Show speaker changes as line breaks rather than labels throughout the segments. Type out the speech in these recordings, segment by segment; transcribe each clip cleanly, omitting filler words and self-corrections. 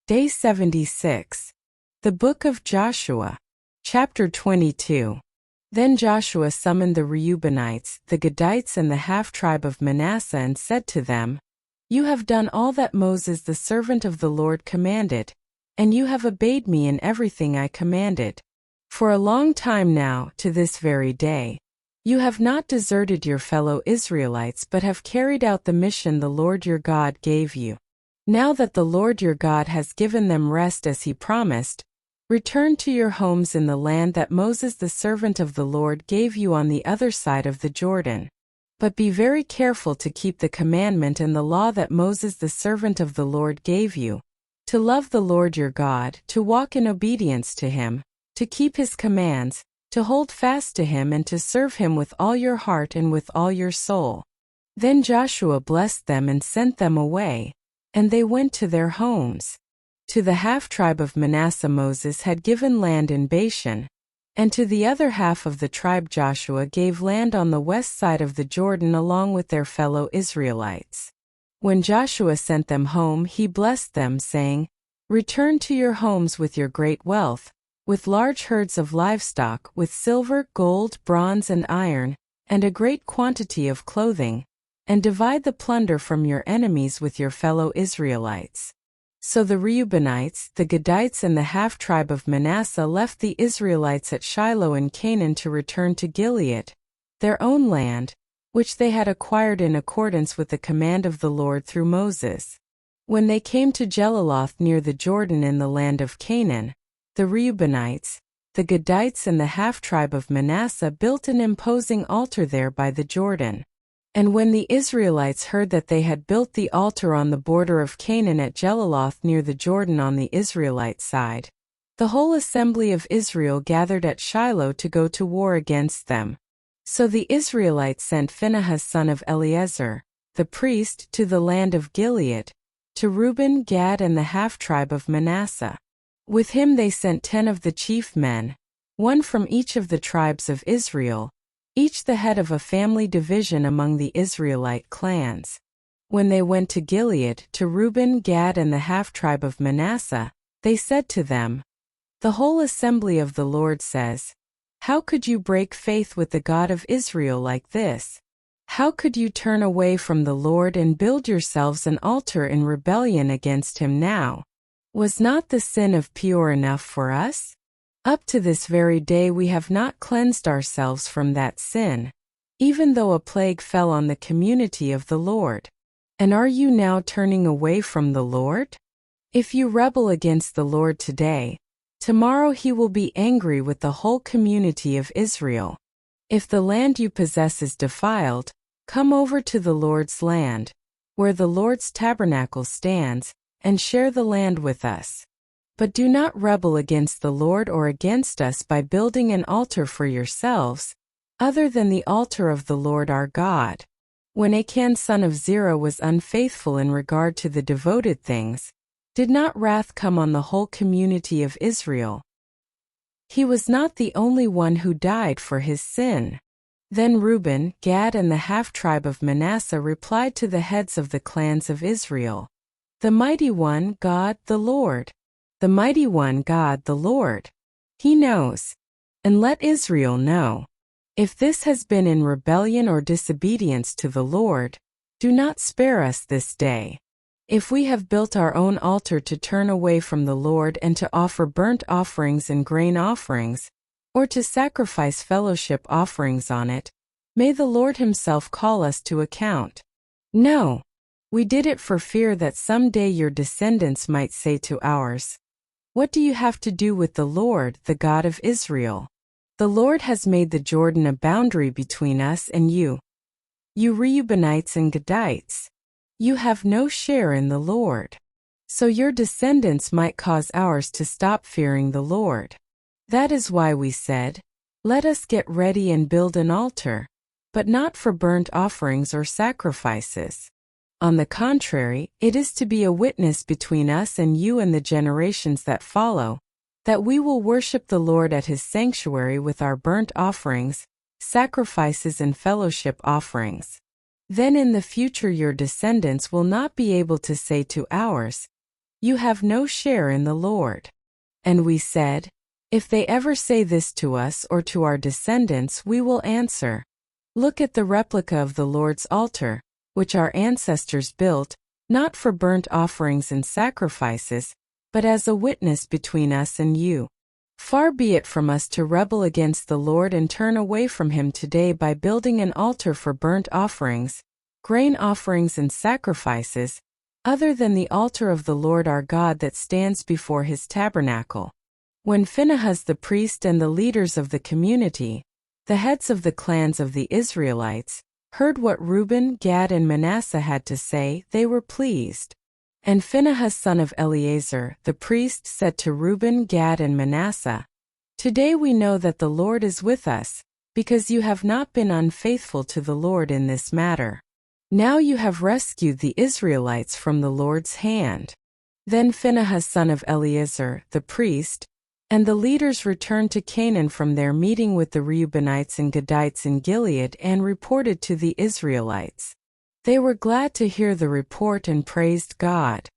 Day 76. The Book of Joshua. Chapter 22. Then Joshua summoned the Reubenites, the Gadites and the half-tribe of Manasseh and said to them, You have done all that Moses the servant of the Lord commanded, and you have obeyed me in everything I commanded. For a long time now, to this very day, you have not deserted your fellow Israelites but have carried out the mission the Lord your God gave you. Now that the Lord your God has given them rest as he promised, return to your homes in the land that Moses the servant of the Lord gave you on the other side of the Jordan. But be very careful to keep the commandment and the law that Moses the servant of the Lord gave you, to love the Lord your God, to walk in obedience to him, to keep his commands, to hold fast to him and to serve him with all your heart and with all your soul. Then Joshua blessed them and sent them away, and they went to their homes. To the half-tribe of Manasseh Moses had given land in Bashan, and to the other half of the tribe Joshua gave land on the west side of the Jordan along with their fellow Israelites. When Joshua sent them home, he blessed them, saying, Return to your homes with your great wealth, with large herds of livestock, with silver, gold, bronze and iron, and a great quantity of clothing, and divide the plunder from your enemies with your fellow Israelites. So the Reubenites, the Gadites and the half-tribe of Manasseh left the Israelites at Shiloh in Canaan to return to Gilead, their own land, which they had acquired in accordance with the command of the Lord through Moses. When they came to Jeliloth near the Jordan in the land of Canaan, the Reubenites, the Gadites and the half-tribe of Manasseh built an imposing altar there by the Jordan. And when the Israelites heard that they had built the altar on the border of Canaan at Jeliloth near the Jordan on the Israelite side, the whole assembly of Israel gathered at Shiloh to go to war against them. So the Israelites sent Phinehas son of Eleazar, the priest, to the land of Gilead, to Reuben, Gad and the half-tribe of Manasseh. With him they sent 10 of the chief men, one from each of the tribes of Israel, each the head of a family division among the Israelite clans. When they went to Gilead, to Reuben, Gad and the half-tribe of Manasseh, they said to them, The whole assembly of the Lord says, How could you break faith with the God of Israel like this? How could you turn away from the Lord and build yourselves an altar in rebellion against him now? Was not the sin of Peor enough for us? Up to this very day we have not cleansed ourselves from that sin, even though a plague fell on the community of the Lord. And are you now turning away from the Lord? If you rebel against the Lord today, tomorrow he will be angry with the whole community of Israel. If the land you possess is defiled, come over to the Lord's land, where the Lord's tabernacle stands, and share the land with us. But do not rebel against the Lord or against us by building an altar for yourselves, other than the altar of the Lord our God. When Achan son of Zerah was unfaithful in regard to the devoted things, did not wrath come on the whole community of Israel? He was not the only one who died for his sin. Then Reuben, Gad and the half-tribe of Manasseh replied to the heads of the clans of Israel, The mighty one, God, the Lord. The mighty one God the Lord. He knows. And let Israel know. If this has been in rebellion or disobedience to the Lord, do not spare us this day. If we have built our own altar to turn away from the Lord and to offer burnt offerings and grain offerings, or to sacrifice fellowship offerings on it, may the Lord himself call us to account. No, we did it for fear that someday your descendants might say to ours, What do you have to do with the Lord, the God of Israel? The Lord has made the Jordan a boundary between us and you. You Reubenites and Gadites, you have no share in the Lord. So your descendants might cause ours to stop fearing the Lord. That is why we said, Let us get ready and build an altar, but not for burnt offerings or sacrifices. On the contrary, it is to be a witness between us and you and the generations that follow, that we will worship the Lord at his sanctuary with our burnt offerings, sacrifices and fellowship offerings. Then in the future your descendants will not be able to say to ours, You have no share in the Lord. And we said, If they ever say this to us or to our descendants, we will answer, Look at the replica of the Lord's altar, which our ancestors built, not for burnt offerings and sacrifices, but as a witness between us and you. Far be it from us to rebel against the Lord and turn away from him today by building an altar for burnt offerings, grain offerings and sacrifices, other than the altar of the Lord our God that stands before his tabernacle. When Phinehas the priest and the leaders of the community, the heads of the clans of the Israelites, heard what Reuben, Gad, and Manasseh had to say, they were pleased. And Phinehas son of Eleazar, the priest, said to Reuben, Gad, and Manasseh, Today we know that the Lord is with us, because you have not been unfaithful to the Lord in this matter. Now you have rescued the Israelites from the Lord's hand. Then Phinehas son of Eleazar, the priest, and the leaders returned to Canaan from their meeting with the Reubenites and Gadites in Gilead and reported to the Israelites. They were glad to hear the report and praised God.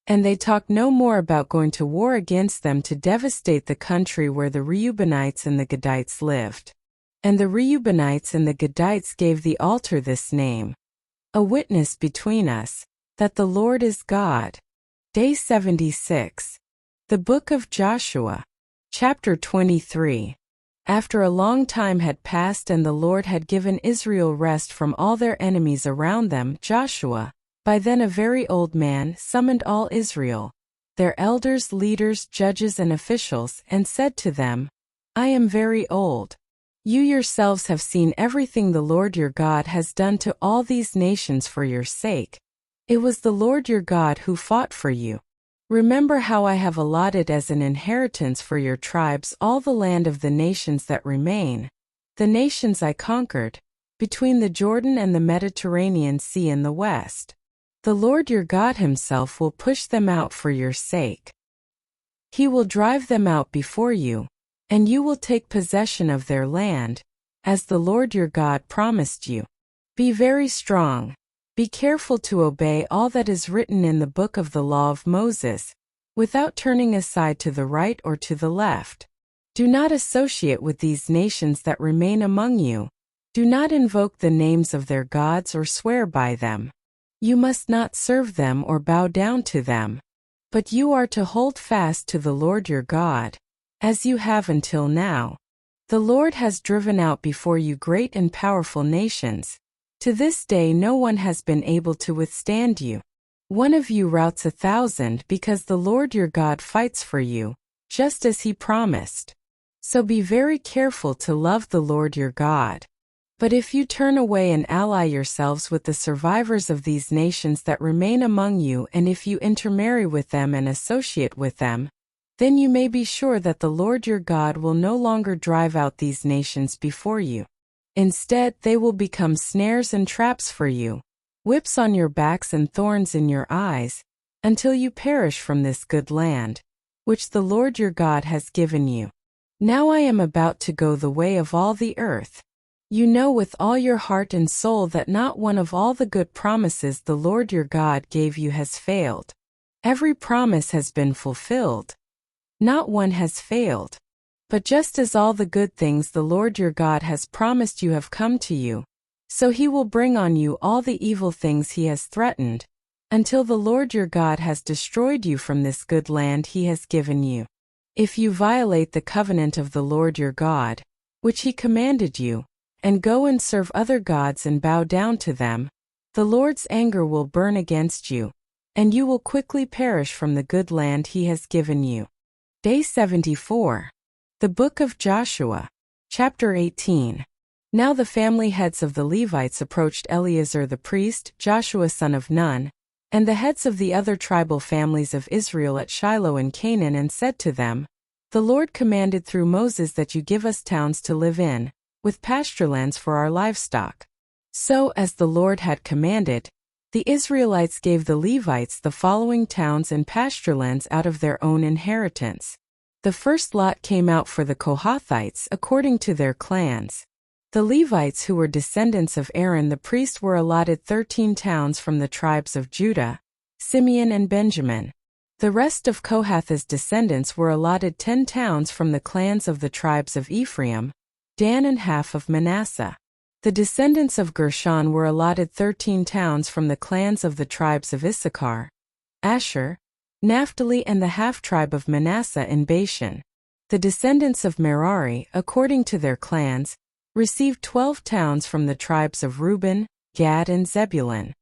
And they talked no more about going to war against them to devastate the country where the Reubenites and the Gadites lived. And the Reubenites and the Gadites gave the altar this name, A Witness Between Us, that the Lord is God. Day 76. The Book of Joshua. Chapter 23. After a long time had passed and the Lord had given Israel rest from all their enemies around them, Joshua, by then a very old man, summoned all Israel, their elders, leaders, judges, and officials, and said to them, I am very old. You yourselves have seen everything the Lord your God has done to all these nations for your sake. It was the Lord your God who fought for you. Remember how I have allotted as an inheritance for your tribes all the land of the nations that remain, the nations I conquered, between the Jordan and the Mediterranean Sea in the west. The Lord your God himself will push them out for your sake. He will drive them out before you, and you will take possession of their land, as the Lord your God promised you. Be very strong. Be careful to obey all that is written in the book of the law of Moses, without turning aside to the right or to the left. Do not associate with these nations that remain among you. Do not invoke the names of their gods or swear by them. You must not serve them or bow down to them. But you are to hold fast to the Lord your God, as you have until now. The Lord has driven out before you great and powerful nations. To this day no one has been able to withstand you. One of you routs 1,000 because the Lord your God fights for you, just as he promised. So be very careful to love the Lord your God. But if you turn away and ally yourselves with the survivors of these nations that remain among you, and if you intermarry with them and associate with them, then you may be sure that the Lord your God will no longer drive out these nations before you. Instead, they will become snares and traps for you, whips on your backs and thorns in your eyes, until you perish from this good land, which the Lord your God has given you. Now I am about to go the way of all the earth. You know with all your heart and soul that not one of all the good promises the Lord your God gave you has failed. Every promise has been fulfilled. Not one has failed. But just as all the good things the Lord your God has promised you have come to you, so he will bring on you all the evil things he has threatened, until the Lord your God has destroyed you from this good land he has given you. If you violate the covenant of the Lord your God, which he commanded you, and go and serve other gods and bow down to them, the Lord's anger will burn against you, and you will quickly perish from the good land he has given you. Day 74. The Book of Joshua. Chapter 18. Now the family heads of the Levites approached Eleazar the priest, Joshua son of Nun, and the heads of the other tribal families of Israel at Shiloh in Canaan, and said to them, The Lord commanded through Moses that you give us towns to live in, with pasture lands for our livestock. So, as the Lord had commanded, the Israelites gave the Levites the following towns and pasture lands out of their own inheritance. The first lot came out for the Kohathites according to their clans. The Levites who were descendants of Aaron the priest were allotted 13 towns from the tribes of Judah, Simeon, and Benjamin. The rest of Kohath's descendants were allotted 10 towns from the clans of the tribes of Ephraim, Dan and half of Manasseh. The descendants of Gershon were allotted 13 towns from the clans of the tribes of Issachar, Asher, Naphtali and the half-tribe of Manasseh in Bashan. The descendants of Merari, according to their clans, received 12 towns from the tribes of Reuben, Gad and Zebulun.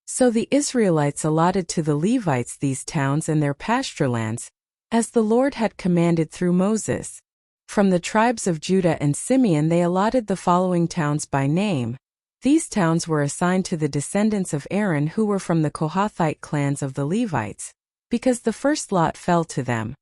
So the Israelites allotted to the Levites these towns and their pasturelands, as the Lord had commanded through Moses. From the tribes of Judah and Simeon they allotted the following towns by name. These towns were assigned to the descendants of Aaron who were from the Kohathite clans of the Levites, because the first lot fell to them.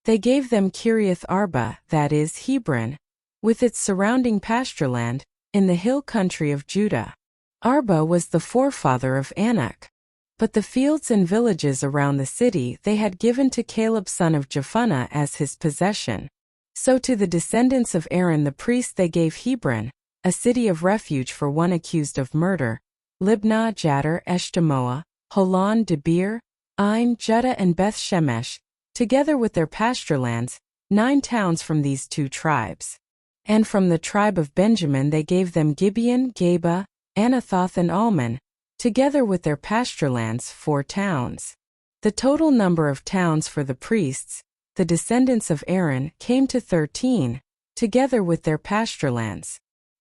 They gave them Kiriath Arba, that is, Hebron, with its surrounding pastureland, in the hill country of Judah. Arba was the forefather of Anak. But the fields and villages around the city they had given to Caleb son of Jephunneh as his possession. So to the descendants of Aaron the priest they gave Hebron, a city of refuge for one accused of murder, Libnah, Jattir, Eshtemoa, Holon, Debir, Ain, Judah and Beth Shemesh, together with their pasturelands, 9 towns from these 2 tribes. And from the tribe of Benjamin they gave them Gibeon, Geba, Anathoth and Almon, together with their pasturelands, 4 towns. The total number of towns for the priests, the descendants of Aaron, came to 13, together with their pasturelands.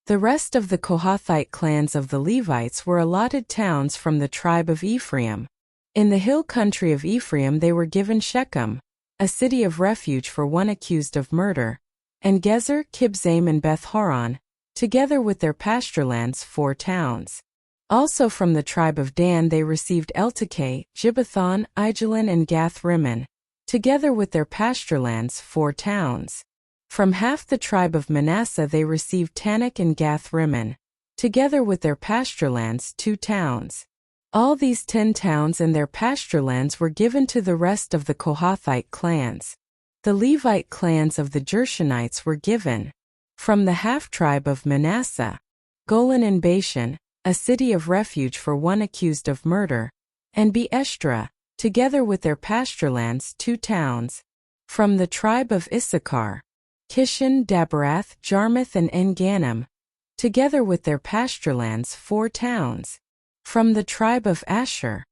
The rest of the Kohathite clans of the Levites were allotted towns from the tribe of Ephraim. In the hill country of Ephraim they were given Shechem, a city of refuge for one accused of murder, and Gezer, Kibzaim and Beth Horon, together with their pasturelands, 4 towns. Also from the tribe of Dan they received Eltekeh, Gibbethon, Aijalon and Gath Rimmon, together with their pasturelands, 4 towns. From half the tribe of Manasseh they received Tanakh and Gath Rimmon, together with their pasturelands, 2 towns. All these 10 towns and their pasturelands were given to the rest of the Kohathite clans. The Levite clans of the Gershonites were given. From the half-tribe of Manasseh, Golan and Bashan, a city of refuge for one accused of murder, and Beeshtra, together with their pasturelands, 2 towns. From the tribe of Issachar, Kishon, Daberath, Jarmuth and En-Ganim, together with their pasturelands, 4 towns. From the tribe of Asher,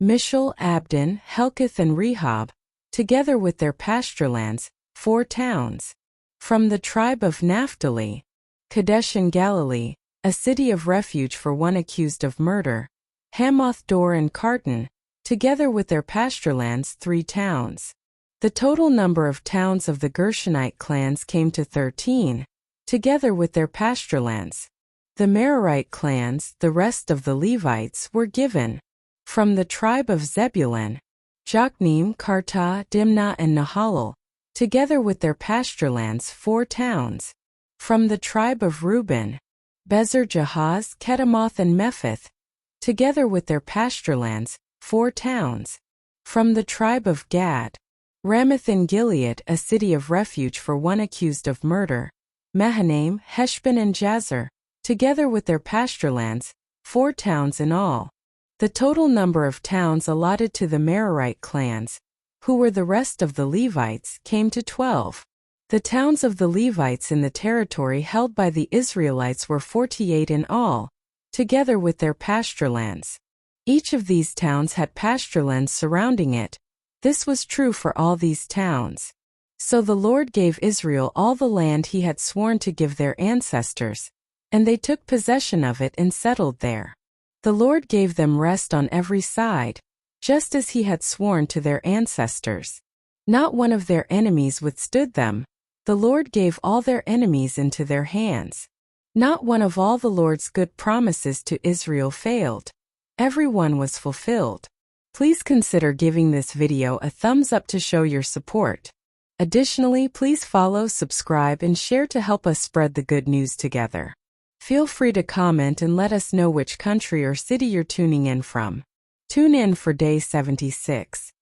Mishal, Abdon, Helkath and Rehob, together with their pasturelands, 4 towns. From the tribe of Naphtali, Kadesh in Galilee, a city of refuge for one accused of murder, Hamoth Dor and Kartan, together with their pasturelands, 3 towns. The total number of towns of the Gershonite clans came to 13, together with their pasturelands. The Merarite clans, the rest of the Levites, were given. From the tribe of Zebulun, Jokneam, Kartah, Dimnah and Nahalal, together with their pasturelands, 4 towns. From the tribe of Reuben, Bezer, Jahaz, Kedemoth and Mephith, together with their pasturelands, 4 towns. From the tribe of Gad, Ramoth in Gilead, a city of refuge for one accused of murder, Mahanaim, Heshbon and Jazer, together with their pasturelands, 4 towns in all. The total number of towns allotted to the Merarite clans, who were the rest of the Levites, came to 12. The towns of the Levites in the territory held by the Israelites were 48 in all, together with their pasturelands. Each of these towns had pasturelands surrounding it. This was true for all these towns. So the Lord gave Israel all the land he had sworn to give their ancestors, and they took possession of it and settled there. The Lord gave them rest on every side, just as he had sworn to their ancestors. Not one of their enemies withstood them. The Lord gave all their enemies into their hands. Not one of all the Lord's good promises to Israel failed. Every one was fulfilled. Please consider giving this video a thumbs up to show your support. Additionally, please follow, subscribe, and share to help us spread the good news together. Feel free to comment and let us know which country or city you're tuning in from. Tune in for day 76.